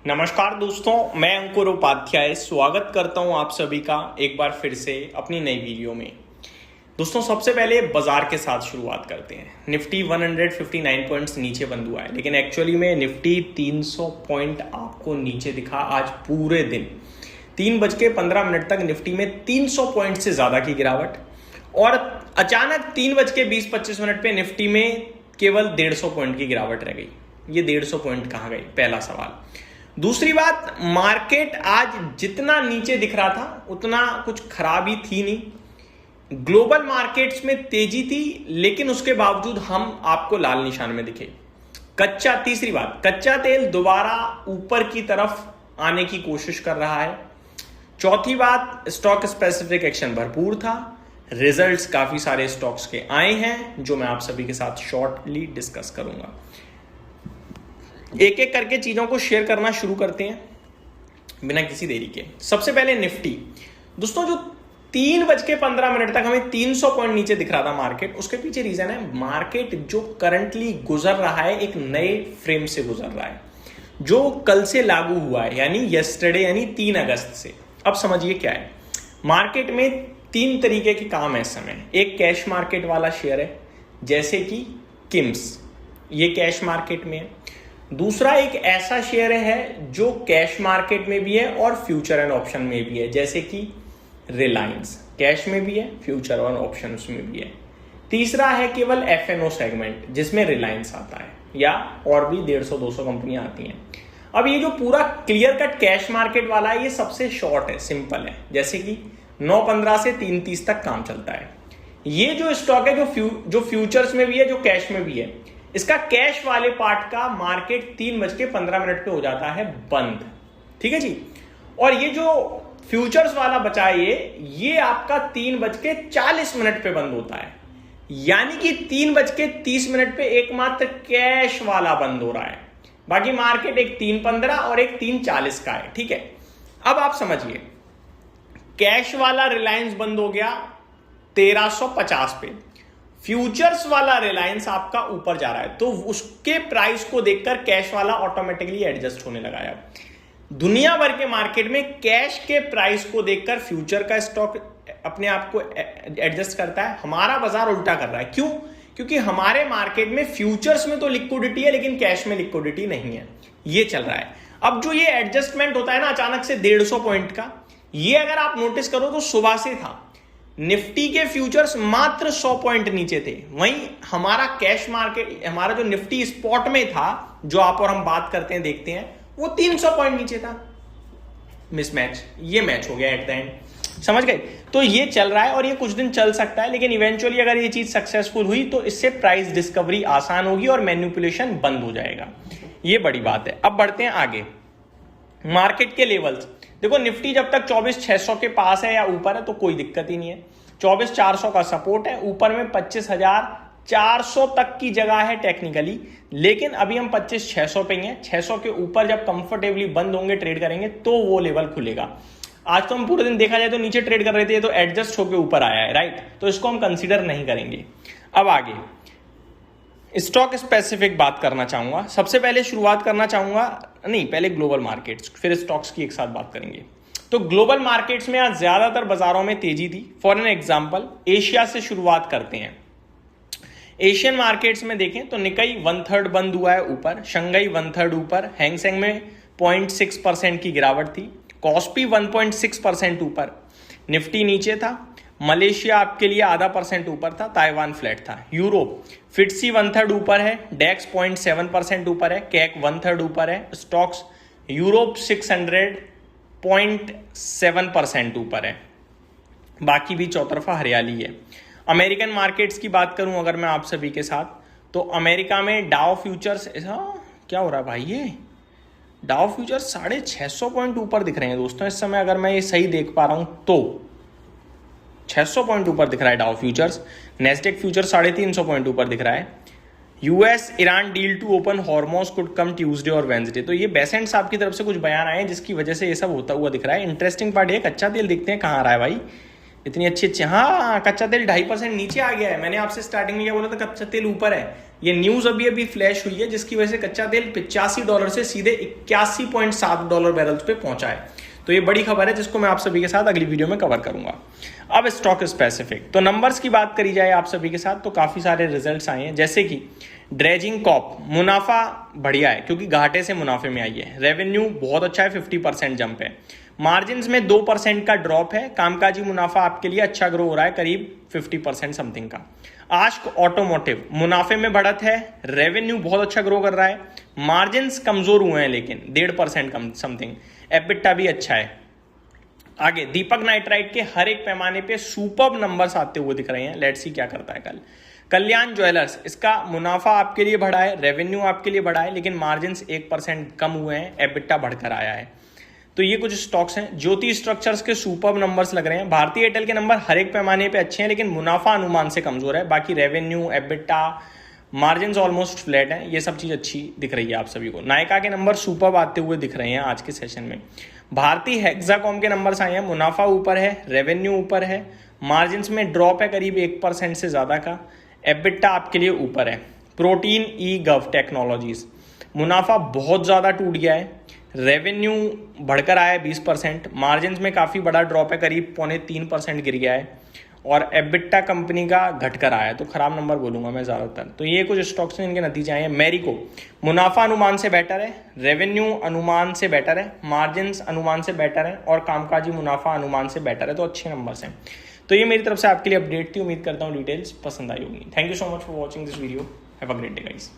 नमस्कार दोस्तों, मैं अंकुर उपाध्याय स्वागत करता हूं आप सभी का एक बार फिर से अपनी नई वीडियो में। दोस्तों, सबसे पहले बाजार के साथ शुरुआत करते हैं। निफ्टी 159 पॉइंट्स नीचे बंद हुआ है, लेकिन एक्चुअली में निफ्टी 300 पॉइंट आपको नीचे दिखा आज पूरे दिन। 3:15 तक निफ्टी में 300 पॉइंट से ज्यादा की गिरावट और अचानक 3:20-25 पे निफ्टी में केवल 150 पॉइंट की गिरावट रह गई। ये 150 पॉइंट कहाँ गई, पहला सवाल। दूसरी बात, मार्केट आज जितना नीचे दिख रहा था उतना कुछ खराबी थी नहीं। ग्लोबल मार्केट्स में तेजी थी, लेकिन उसके बावजूद हम आपको लाल निशान में दिखे। तीसरी बात, कच्चा तेल दोबारा ऊपर की तरफ आने की कोशिश कर रहा है। चौथी बात, स्टॉक स्पेसिफिक एक्शन भरपूर था। रिजल्ट्स काफी सारे स्टॉक्स के आए हैं जो मैं आप सभी के साथ शॉर्टली डिस्कस करूंगा। एक एक करके चीजों को शेयर करना शुरू करते हैं बिना किसी देरी के। सबसे पहले निफ्टी। दोस्तों, जो 3:15 तक हमें 300 पॉइंट नीचे दिख रहा था मार्केट, उसके पीछे रीजन है मार्केट जो करंटली गुजर रहा है एक नए फ्रेम से गुजर रहा है जो कल से लागू हुआ है, यानी यस्टरडे, यानी 3 अगस्त से। अब समझिए क्या है। मार्केट में 3 तरीके के काम है इस समय। एक कैश मार्केट वाला शेयर है, जैसे कि किम्स, ये कैश मार्केट में है। दूसरा एक ऐसा शेयर है जो कैश मार्केट में भी है और फ्यूचर एंड ऑप्शन में भी है, जैसे कि रिलायंस, कैश में भी है, फ्यूचर और ऑप्शन में भी है। तीसरा है केवल एफएनओ सेगमेंट, जिसमें रिलायंस आता है, या और भी 150-200 कंपनियां आती हैं। अब ये जो पूरा क्लियर कट कैश मार्केट वाला है, ये सबसे शॉर्ट है, सिंपल है, जैसे कि 9:15 से 3:30 तक काम चलता है। ये जो स्टॉक है जो फ्यूचर्स में भी है, जो कैश में भी है, इसका कैश वाले पार्ट का मार्केट 3:15 पे हो जाता है बंद। ठीक है जी। और ये जो फ्यूचर्स वाला बचा है, ये आपका 3:40 पे बंद होता है, यानी कि 3:30 पे एकमात्र कैश वाला बंद हो रहा है। बाकी मार्केट एक 3:15 और एक 3:40 का है। ठीक है। अब आप समझिए, कैश वाला रिलायंस बंद हो गया 1350 पे, फ्यूचर्स वाला रिलायंस आपका ऊपर जा रहा है, तो उसके प्राइस को देखकर कैश वाला ऑटोमेटिकली एडजस्ट होने लगा है। दुनिया भर के मार्केट में कैश के प्राइस को देखकर फ्यूचर का स्टॉक अपने आप को एडजस्ट करता है। हमारा बाजार उल्टा कर रहा है। क्यों? क्योंकि हमारे मार्केट में फ्यूचर्स में तो लिक्विडिटी है, लेकिन कैश में लिक्विडिटी नहीं है। ये चल रहा है। अब जो ये एडजस्टमेंट होता है ना अचानक से 150 पॉइंट का, ये अगर आप नोटिस करो तो सुबह से था। निफ्टी के फ्यूचर्स मात्र 100 पॉइंट नीचे थे, वहीं हमारा कैश मार्केट, हमारा जो निफ्टी स्पॉट में था, जो आप और हम बात करते हैं देखते हैं, वो 300 पॉइंट नीचे था। मिसमैच, ये मैच हो गया एट द एंड। समझ गए? तो ये चल रहा है और ये कुछ दिन चल सकता है, लेकिन इवेंचुअली अगर ये चीज सक्सेसफुल हुई तो इससे प्राइस डिस्कवरी आसान होगी और मैनिपुलेशन बंद हो जाएगा। ये बड़ी बात है। अब बढ़ते हैं आगे। मार्केट के लेवल्स देखो, निफ्टी जब तक 24,600 के पास है या ऊपर है तो कोई दिक्कत ही नहीं है। 24,400 का सपोर्ट है, ऊपर में 25,400 तक की जगह है टेक्निकली, लेकिन अभी हम 25,600 पे हैं। 600 के ऊपर जब कंफर्टेबली बंद होंगे, ट्रेड करेंगे, तो वो लेवल खुलेगा। आज तो हम पूरे दिन देखा जाए तो नीचे ट्रेड कर रहे थे, तो एडजस्ट होकर ऊपर आया है, राइट? तो इसको हम कंसीडर नहीं करेंगे। अब आगे स्टॉक स्पेसिफिक बात करना चाहूंगा। सबसे पहले शुरुआत करना चाहूंगा, नहीं पहले ग्लोबल मार्केट्स, फिर स्टॉक्स की एक साथ बात करेंगे। तो ग्लोबल मार्केट्स में आज ज्यादातर बाजारों में तेजी थी। फॉर एन एग्जांपल, एशिया से शुरुआत करते हैं। एशियन मार्केट्स में देखें तो निकाई 1/3 बंद हुआ है ऊपर, शंघाई 1/3 ऊपर, हैंगसेंग में 0.6% की गिरावट थी, कॉस्पी 1.6% ऊपर, निफ्टी नीचे था, मलेशिया आपके लिए 0.5% ऊपर था, ताइवान फ्लैट था। यूरोप फिटसी 1/3 ऊपर है, डेक्स 0.7% ऊपर है, कैक 1/3 ऊपर है, स्टॉक्स यूरोप 600 0.7% ऊपर है, बाकी भी चौतरफा हरियाली है। अमेरिकन मार्केट्स की बात करूं अगर मैं आप सभी के साथ, तो अमेरिका में डाउ फ्यूचर्स, क्या हो रहा है भाई, ये डाउ फ्यूचर्स 650 पॉइंट ऊपर दिख रहे हैं दोस्तों इस समय, अगर मैं ये सही देख पा रहा हूं तो 600 पॉइंट ऊपर दिख रहा है Dow futures. Nasdaq future 350 point ऊपर दिख रहा है। US Iran deal to open Hormuz could come Tuesday और वेंसडे। तो ये बेसेंट साहब की तरफ से कुछ बयान आए हैं जिसकी वजह से ये सब होता हुआ दिख रहा है। इंटरेस्टिंग पार्ट है, कच्चा तेल देखते हैं कहाँ आ रहा है भाई। इतनी अच्छी, हाँ कच्चा तेल 2.5% नीचे आ गया है। मैंने आपसे स्टार्टिंग में क्या बोला था, कच्चा तेल ऊपर है। ये न्यूज अभी अभी फ्लैश हुई है जिसकी वजह से कच्चा तेल $85 से सीधे $81.7 बैरल्स पे पहुंचा है। तो ये बड़ी खबर है जिसको मैं आप सभी के साथ अगली वीडियो में कवर करूंगा। अब स्टॉक स्पेसिफिक, तो नंबर्स की बात करी जाए आप सभी के साथ तो काफी सारे रिजल्ट्स आए हैं, जैसे कि ड्रेजिंग कॉप मुनाफा बढ़िया है क्योंकि घाटे से मुनाफे में आई है। रेवेन्यू बहुत अच्छा है, 50% जंप है। मार्जिन्स में 2% का ड्रॉप है। कामकाजी मुनाफा आपके लिए अच्छा ग्रो हो रहा है, करीब 50% समथिंग का। आस्क ऑटोमोटिव मुनाफे में बढ़त है, रेवेन्यू बहुत अच्छा ग्रो कर रहा है। मार्जिन्स कमजोर हुए हैं लेकिन 1.5% कम समथिंग। एबिटा भी अच्छा है। आगे दीपक नाइट्राइट के हर एक पैमाने पे सुपर्ब नंबर्स आते हुए दिख रहे हैं। लेट्स सी क्या करता है कल। कल्याण ज्वेलर्स, इसका मुनाफा आपके लिए बढ़ा है, रेवेन्यू आपके लिए बढ़ा है, लेकिन मार्जिन्स 1% कम हुए हैं, एबिटा बढ़कर आया है। तो ये कुछ स्टॉक्स हैं। ज्योति स्ट्रक्चर्स के सुपर्ब नंबर्स लग रहे हैं। भारतीय एयरटेल के नंबर हर एक पैमाने पे अच्छे हैं, लेकिन मुनाफा अनुमान से कमजोर है। बाकी revenue, EBITDA, margins almost flat हैं। ये सब चीज अच्छी दिख रही है आप सभी को। नायका के नंबर सुपर्ब आते हुए दिख रहे हैं आज के सेशन में। भारतीय हेक्साकॉम के नंबर्स आए हैं, मुनाफा ऊपर है, रेवेन्यू ऊपर है, मार्जिन्स में ड्रॉप है करीब 1% से ज्यादा का, एबिटा आपके लिए ऊपर है। प्रोटीन ई गव टेक्नोलॉजीज, मुनाफा बहुत ज्यादा टूट गया है, रेवेन्यू बढ़कर आया है 20%, मार्जिन्स में काफ़ी बड़ा ड्रॉप है, करीब 2.25% गिर गया है, और एबिटा कंपनी का घटकर आया है। तो खराब नंबर बोलूंगा मैं ज़्यादातर। तो ये कुछ स्टॉक्स हैं, इनके नतीजे आए हैं। मैरिको मुनाफा अनुमान से बेटर है, रेवेन्यू अनुमान से बेटर है, मार्जिन्स अनुमान से बेटर है, और कामकाजी मुनाफा अनुमान से बेटर है। तो अच्छे नंबर्स हैं। तो ये मेरी तरफ से आपके लिए अपडेट थी। उम्मीद करता हूँ डिटेल्स पसंद आई होगी। Thank you so much for watching this video. Have a great day guys.